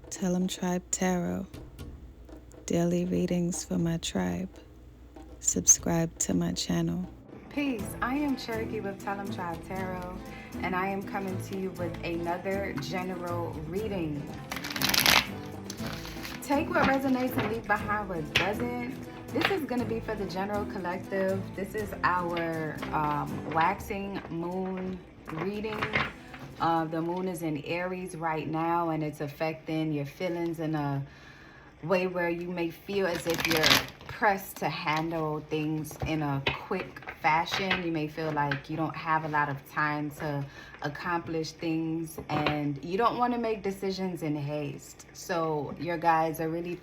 Tellemtribe Tarot. Daily readings for my tribe. Subscribe to my channel. Peace. I am Cherokee with Tellemtribe Tarot, and I am coming to you with another general reading. Take what resonates and leave behind what doesn't. This is going to be for the general collective. This is our waxing moon reading. The moon is in Aries right now, and it's affecting your feelings in a way where you may feel as if you're pressed to handle things in a quick fashion. You may feel like you don't have a lot of time to accomplish things, and you don't want to make decisions in haste. So your guides are really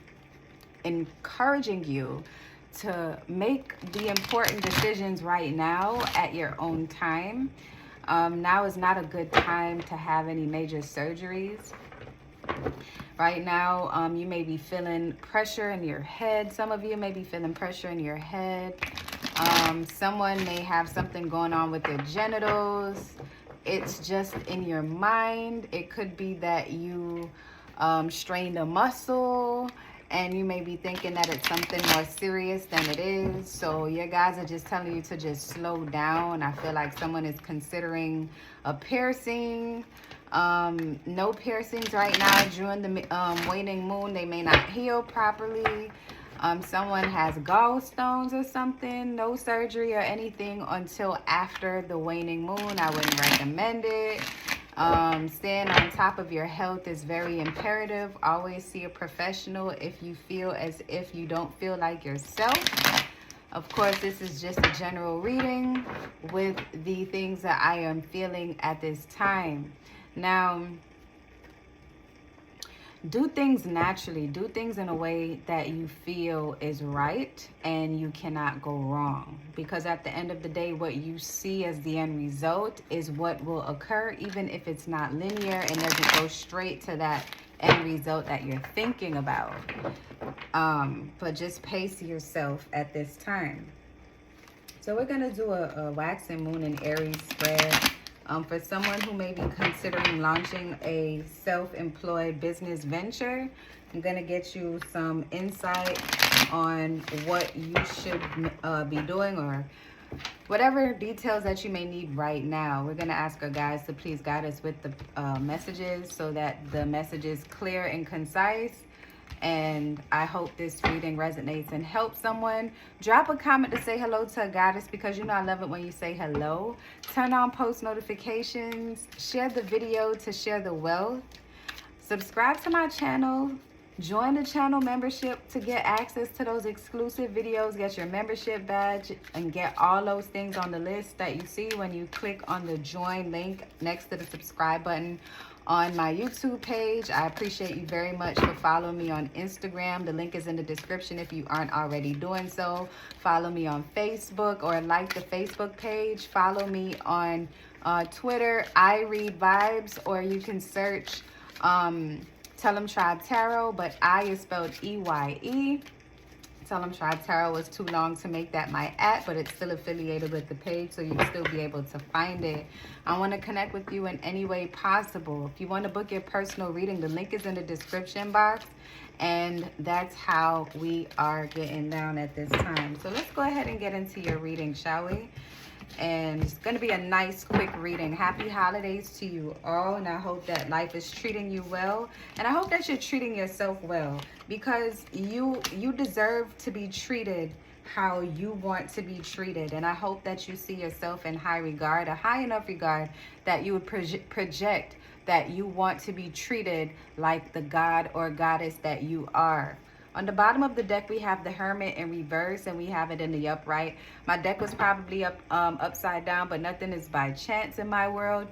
encouraging you to make the important decisions right now at your own time. Now is not a good time to have any major surgeries. Right now, you may be feeling pressure in your head. Some of you may be feeling pressure in your head. Someone may have something going on with their genitals. It's just in your mind. It could be that you strained a muscle, and you may be thinking that it's something more serious than it is. So your guys are just telling you to just slow down. I feel like someone is considering a piercing. No piercings right now during the waning moon. They may not heal properly. Someone has gallstones or something. No surgery or anything until after the waning moon. I wouldn't recommend it. Staying on top of your health is very imperative. Always see a professional if you feel as if you don't feel like yourself. Of course, this is just a general reading with the things that I am feeling at this time. Now, do things naturally. Do things in a way that you feel is right and you cannot go wrong. Because at the end of the day, what you see as the end result is what will occur, even if it's not linear and doesn't go straight to that end result that you're thinking about. But just pace yourself at this time. So we're going to do a waxing moon in Aries spread. For someone who may be considering launching a self-employed business venture, I'm going to get you some insight on what you should be doing, or whatever details that you may need right now. We're going to ask our guides to please guide us with the messages so that the message is clear and concise. And I hope this reading resonates and helps someone. Drop a comment to say hello to a goddess, because you know I love it when you say hello. Turn on post notifications. Share the video to share the wealth. Subscribe to my channel. Join the channel membership to get access to those exclusive videos. Get your membership badge and get all those things on the list that you see when you click on the join link next to the subscribe button on my YouTube page. I appreciate you very much for following me on Instagram. The link is in the description if you aren't already doing so. Follow me on Facebook or like the Facebook page. Follow me on Twitter, I Read Vibes, or you can search Tellemtribe Tarot, but I is spelled E-Y-E. Tellemtribe Tarot was too long to make that my @ but it's still affiliated with the page, so you'll still be able to find it. I want to connect with you in any way possible. If you want to book your personal reading, the link is in the description box, and that's how we are getting down at this time. So let's go ahead and get into your reading, shall we? And it's going to be a nice quick reading. Happy holidays to you all, and I hope that life is treating you well, and I hope that you're treating yourself well, because you deserve to be treated how you want to be treated. And I hope that you see yourself in high regard, a high enough regard that you would project that you want to be treated like the god or goddess that you are. On the bottom of the deck, we have the Hermit in reverse, and we have it in the upright. My deck was probably upside down, but nothing is by chance in my world.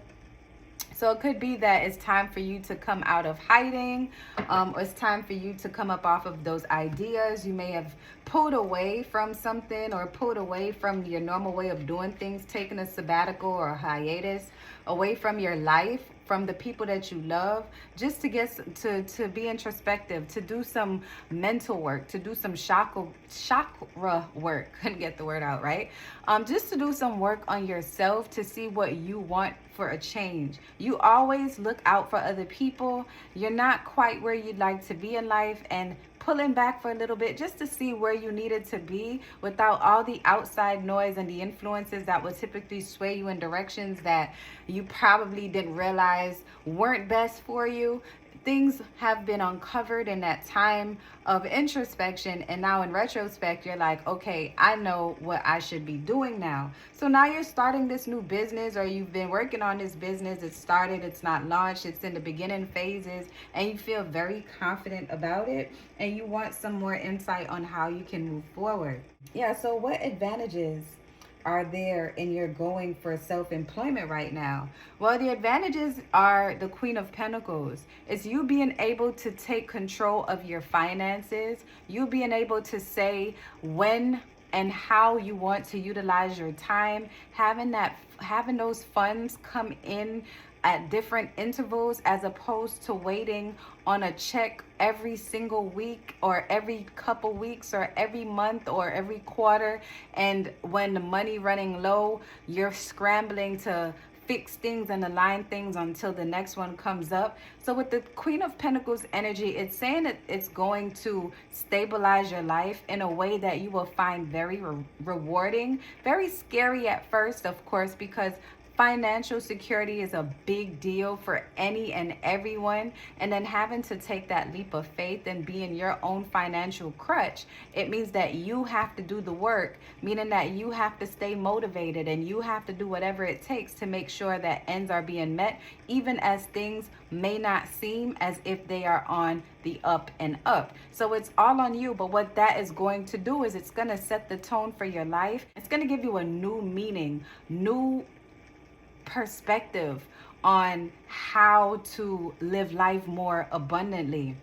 So it could be that it's time for you to come out of hiding, or it's time for you to come up off of those ideas. You may have pulled away from something, or pulled away from your normal way of doing things, taking a sabbatical or a hiatus away from your life, from the people that you love, just to to be introspective, to do some mental work, to do some chakra work. Couldn't get the word out right. Just to do some work on yourself to see what you want for a change. You always look out for other people. You're not quite where you'd like to be in life, and pulling back for a little bit just to see where you needed to be without all the outside noise and the influences that would typically sway you in directions that you probably didn't realize weren't best for you. Things have been uncovered in that time of introspection, and now in retrospect you're like, okay, I know what I should be doing now. So now you're starting this new business, or you've been working on this business. It started, it's not launched, it's in the beginning phases, and you feel very confident about it, and you want some more insight on how you can move forward. Yeah, so what advantages are there in your going for self-employment right now? Well, the advantages are the Queen of Pentacles. It's you being able to take control of your finances, you being able to say when and how you want to utilize your time, having those funds come in at different intervals, as opposed to waiting on a check every single week or every couple weeks or every month or every quarter, and when the money running low, you're scrambling to fix things and align things until the next one comes up. So with the Queen of Pentacles energy, it's saying that it's going to stabilize your life in a way that you will find very rewarding, very scary at first, of course, because financial security is a big deal for any and everyone. And then having to take that leap of faith and being your own financial crutch, it means that you have to do the work, meaning that you have to stay motivated and you have to do whatever it takes to make sure that ends are being met, even as things may not seem as if they are on the up and up. So it's all on you. But what that is going to do is it's going to set the tone for your life. It's going to give you a new meaning, new perspective on how to live life more abundantly.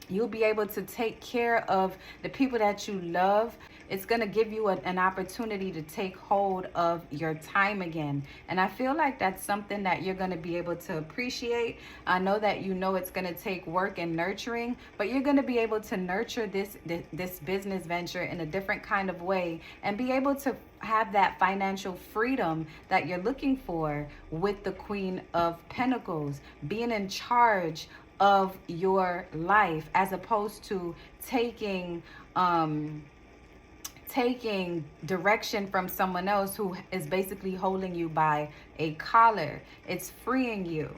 You'll be able to take care of the people that you love. It's going to give you an opportunity to take hold of your time again. And I feel like that's something that you're going to be able to appreciate. I know that you know it's going to take work and nurturing, but you're going to be able to nurture this business venture in a different kind of way and be able to have that financial freedom that you're looking for with the Queen of Pentacles, being in charge of your life, as opposed to taking direction from someone else who is basically holding you by a collar. It's freeing you.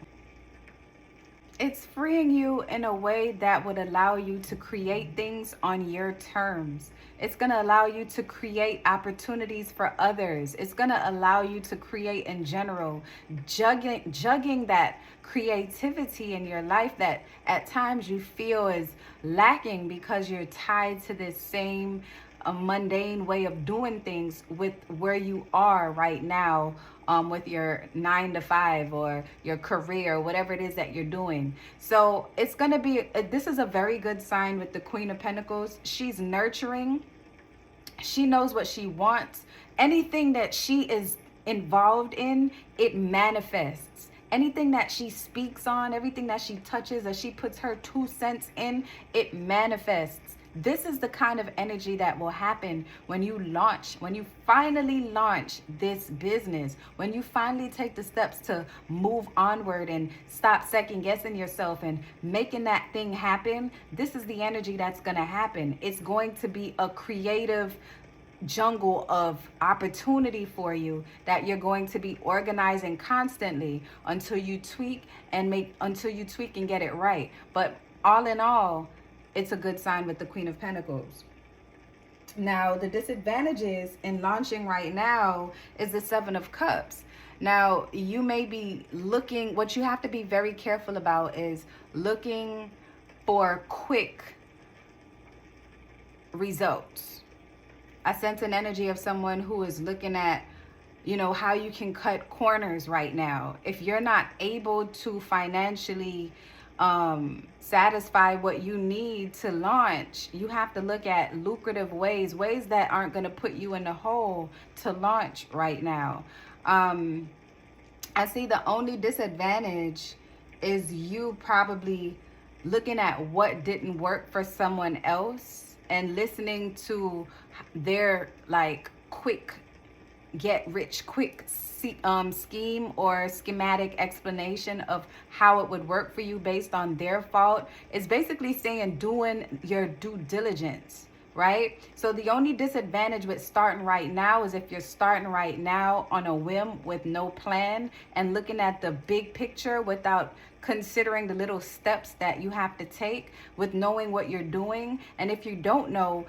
It's freeing you in a way that would allow you to create things on your terms. It's going to allow you to create opportunities for others. It's going to allow you to create in general, jugging that creativity in your life that at times you feel is lacking because you're tied to this same mundane way of doing things with where you are right now, with your 9 to 5 or your career, whatever it is that you're doing. So it's going to be, this is a very good sign with the Queen of Pentacles. She's nurturing. She knows what she wants. Anything that she is involved in, it manifests. Anything that she speaks on, everything that she touches, that she puts her 2 cents in, it manifests. This is the kind of energy that will happen when you finally launch this business, when you finally take the steps to move onward and stop second guessing yourself and making that thing happen. This is the energy that's going to happen. It's going to be a creative jungle of opportunity for you that you're going to be organizing constantly until you tweak and get it right. But all in all, it's a good sign with the Queen of Pentacles. Now, the disadvantages in launching right now is the 7 of Cups. Now, you may be looking, what you have to be very careful about is looking for quick results. I sense an energy of someone who is looking at, how you can cut corners right now. If you're not able to financially satisfy what you need to launch, you have to look at lucrative ways that aren't going to put you in the hole to launch right now. I see the only disadvantage is you probably looking at what didn't work for someone else and listening to their like quick get rich quick scheme or schematic explanation of how it would work for you based on their fault. It's basically saying doing your due diligence, right? So the only disadvantage with starting right now is if you're starting right now on a whim with no plan and looking at the big picture without considering the little steps that you have to take with knowing what you're doing. And if you don't know,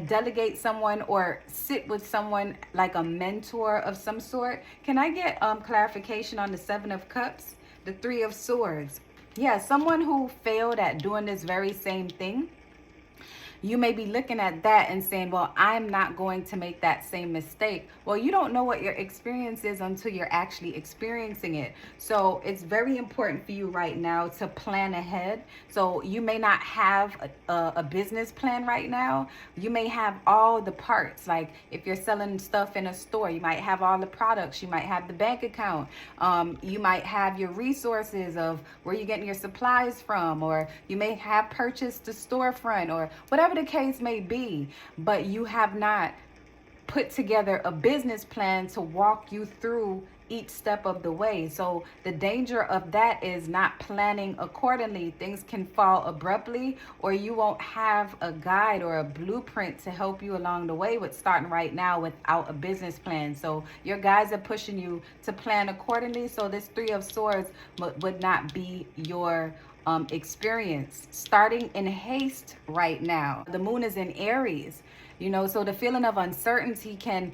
delegate someone or sit with someone like a mentor of some sort. Can I get clarification on the Seven of Cups, the Three of Swords? Yeah, someone who failed at doing this very same thing. You may be looking at that and saying, well, I'm not going to make that same mistake. Well, you don't know what your experience is until you're actually experiencing it. So it's very important for you right now to plan ahead. So you may not have a business plan right now. You may have all the parts. Like if you're selling stuff in a store, you might have all the products. You might have the bank account. You might have your resources of where you're getting your supplies from, or you may have purchased the storefront or whatever the case may be, but you have not put together a business plan to walk you through each step of the way. So the danger of that is not planning accordingly. Things can fall abruptly, or you won't have a guide or a blueprint to help you along the way with starting right now without a business plan. So your guides are pushing you to plan accordingly. So this Three of Swords would not be your experience. Starting in haste right now. The moon is in Aries, you know, so the feeling of uncertainty can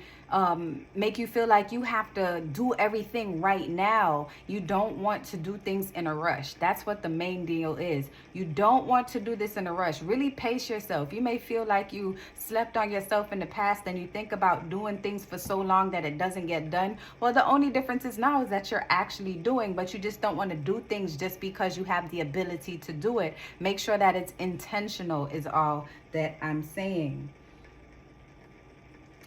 make you feel like you have to do everything right now. You don't want to do things in a rush. That's what the main deal is. You don't want to do this in a rush. Really pace yourself. You may feel like you slept on yourself in the past and you think about doing things for so long that it doesn't get done. Well, the only difference is now is that you're actually doing, but you just don't want to do things just because you have the ability to do it. Make sure that it's intentional is all that I'm saying.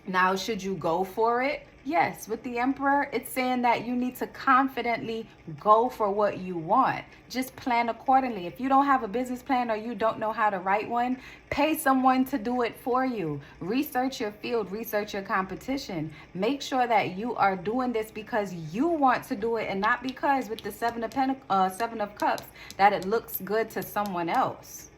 Now, should you go for it? Yes, with the Emperor, it's saying that you need to confidently go for what you want. Just plan accordingly. If you don't have a business plan or you don't know how to write one, pay someone to do it for you. Research your field, research your competition. Make sure that you are doing this because you want to do it and not because with the Seven of Cups that it looks good to someone else.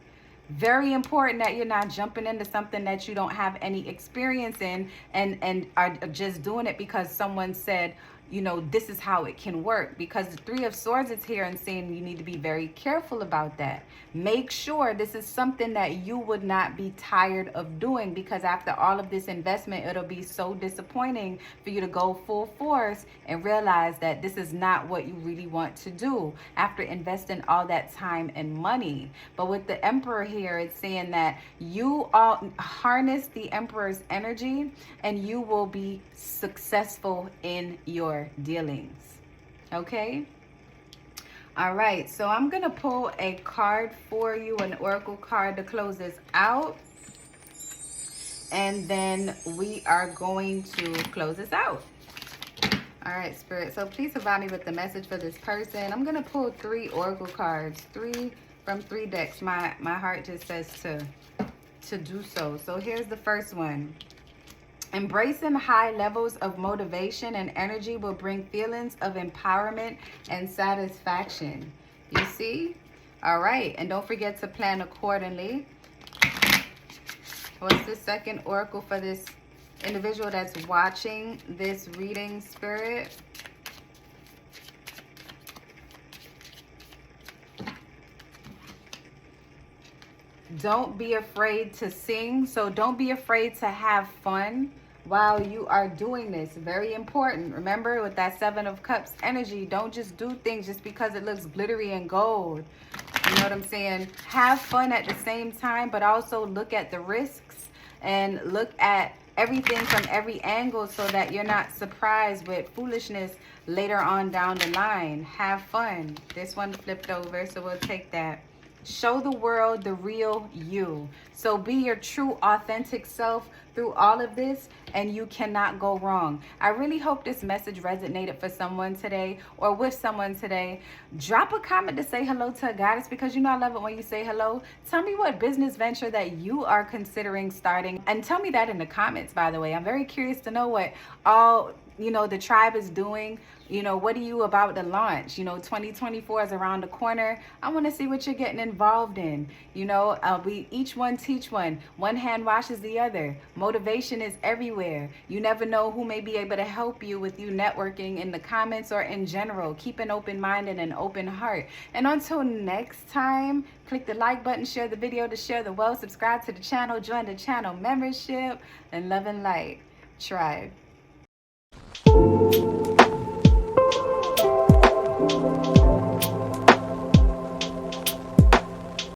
Very important that you're not jumping into something that you don't have any experience in and are just doing it because someone said, you know, this is how it can work. Because the Three of Swords is here and saying you need to be very careful about that. Make sure this is something that you would not be tired of doing, because after all of this investment, it'll be so disappointing for you to go full force and realize that this is not what you really want to do after investing all that time and money. But with the Emperor here, it's saying that you all harness the Emperor's energy and you will be successful in your dealings. Okay? All right, so I'm going to pull a card for you, an oracle card to close this out. And then we are going to close this out. All right, Spirit. So please provide me with the message for this person. I'm going to pull 3 oracle cards, 3 from 3 decks. My heart just says to do so. So here's the first one. Embracing high levels of motivation and energy will bring feelings of empowerment and satisfaction. You see? All right. And don't forget to plan accordingly. What's the second oracle for this individual that's watching this reading, Spirit? Don't be afraid to sing. So don't be afraid to have fun while you are doing this. Very important. Remember, with that Seven of Cups energy, don't just do things just because it looks glittery and gold. You know what I'm saying? Have fun at the same time, but also look at the risks and look at everything from every angle so that you're not surprised with foolishness later on down the line. Have fun. This one flipped over, so we'll take that. Show the world the real you. So be your true, authentic self. through all of this, and you cannot go wrong. I really hope this message resonated for someone today or with someone today. Drop a comment to say hello to a goddess, because you know I love it when you say hello. Tell me what business venture that you are considering starting, and tell me that in the comments, by the way. I'm very curious to know what all the tribe is doing. What are you about to launch? 2024 is around the corner. I want to see what you're getting involved in. We each one teach one. One hand washes the other. Motivation is everywhere. You never know who may be able to help you with you networking in the comments or in general. Keep an open mind and an open heart. And until next time, click the like button, share the video to share the wealth, subscribe to the channel, join the channel membership, and love and light. Tribe.